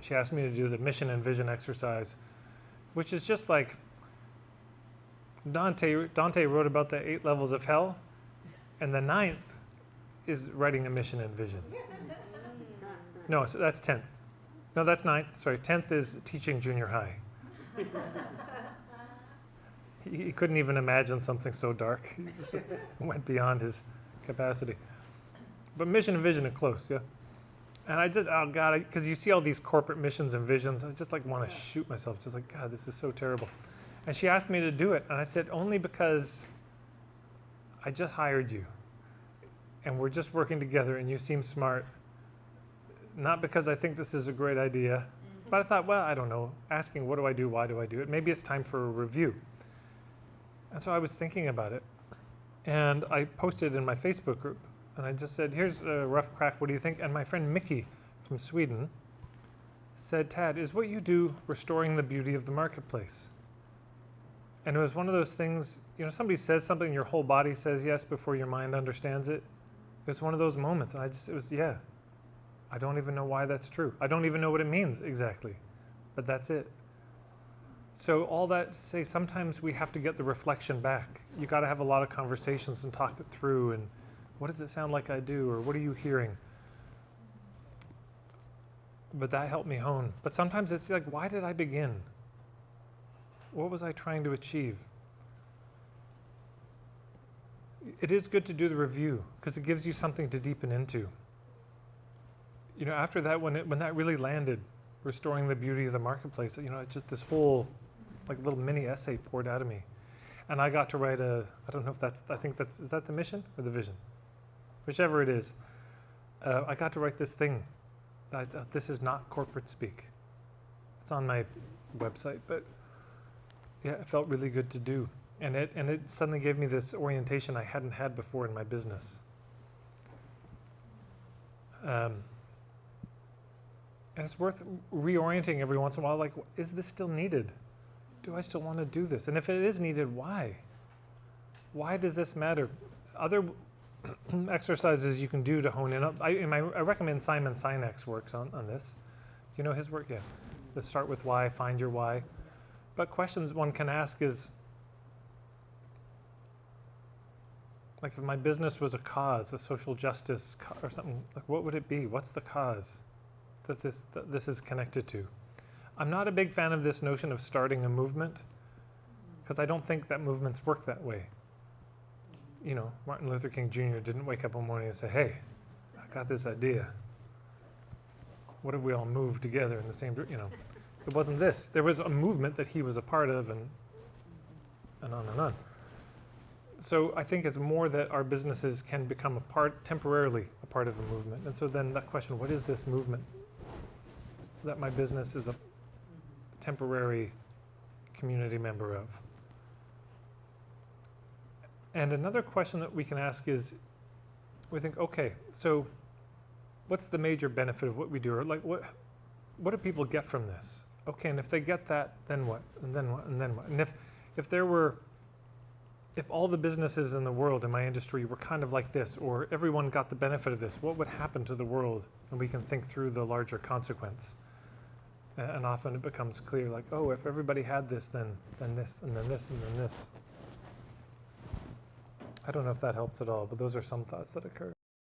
she asked me to do the mission and vision exercise, which is just like Dante wrote about the 8 levels of hell, and the 9th is writing a mission and vision. No, so that's 10th. No, that's 9th. Sorry, 10th is teaching junior high. He couldn't even imagine something so dark. He just went beyond his capacity. But mission and vision are close, yeah? And I just, oh God, because you see all these corporate missions and visions, I just like want to shoot myself. Just like, God, this is so terrible. And she asked me to do it. And I said, only because I just hired you. And we're just working together and you seem smart. Not because I think this is a great idea. But I thought, well, I don't know. Asking, what do I do? Why do I do it? Maybe it's time for a review. And so I was thinking about it. And I posted in my Facebook group. And I just said, here's a rough crack. What do you think? And my friend Mickey from Sweden said, Tad, is what you do restoring the beauty of the marketplace? And it was one of those things, you know, somebody says something, your whole body says yes before your mind understands it. It was one of those moments. And it was, yeah, I don't even know why that's true. I don't even know what it means exactly, but that's it. So all that to say, sometimes we have to get the reflection back. You got to have a lot of conversations and talk it through. And what does it sound like I do? Or what are you hearing? But that helped me hone. But sometimes it's like, why did I begin? What was I trying to achieve? It is good to do the review because it gives you something to deepen into. You know, after that, when that really landed, restoring the beauty of the marketplace, you know, it's just this whole like little mini essay poured out of me. And I got to write I don't know if is that the mission or the vision? Whichever it is. I got to write this thing. This is not corporate speak. It's on my website, but yeah, it felt really good to do. And it suddenly gave me this orientation I hadn't had before in my business. And it's worth reorienting every once in a while, like, is this still needed? Do I still want to do this? And if it is needed, why? Why does this matter? Other exercises you can do to hone in. I recommend Simon Sinek's works on this. You know his work? Yeah. Let's start with why, find your why. But questions one can ask is, like if my business was a cause, a social justice or something, like what would it be? What's the cause that this is connected to? I'm not a big fan of this notion of starting a movement because I don't think that movements work that way. You know, Martin Luther King Jr. didn't wake up one morning and say, hey, I got this idea. What if we all moved together in the same, you know? It wasn't this. There was a movement that he was a part of and on and on. So I think it's more that our businesses can become temporarily a part of a movement. And so then that question, what is this movement that my business is a temporary community member of? And another question that we can ask is, we think, okay, so what's the major benefit of what we do? Or like, what do people get from this? Okay, and if they get that, then what? And then what? And then what? And if all the businesses in the world in my industry were kind of like this, or everyone got the benefit of this, what would happen to the world? And we can think through the larger consequence. And often it becomes clear, like, oh, if everybody had this, then this, and then this, and then this. I don't know if that helps at all, but those are some thoughts that occur.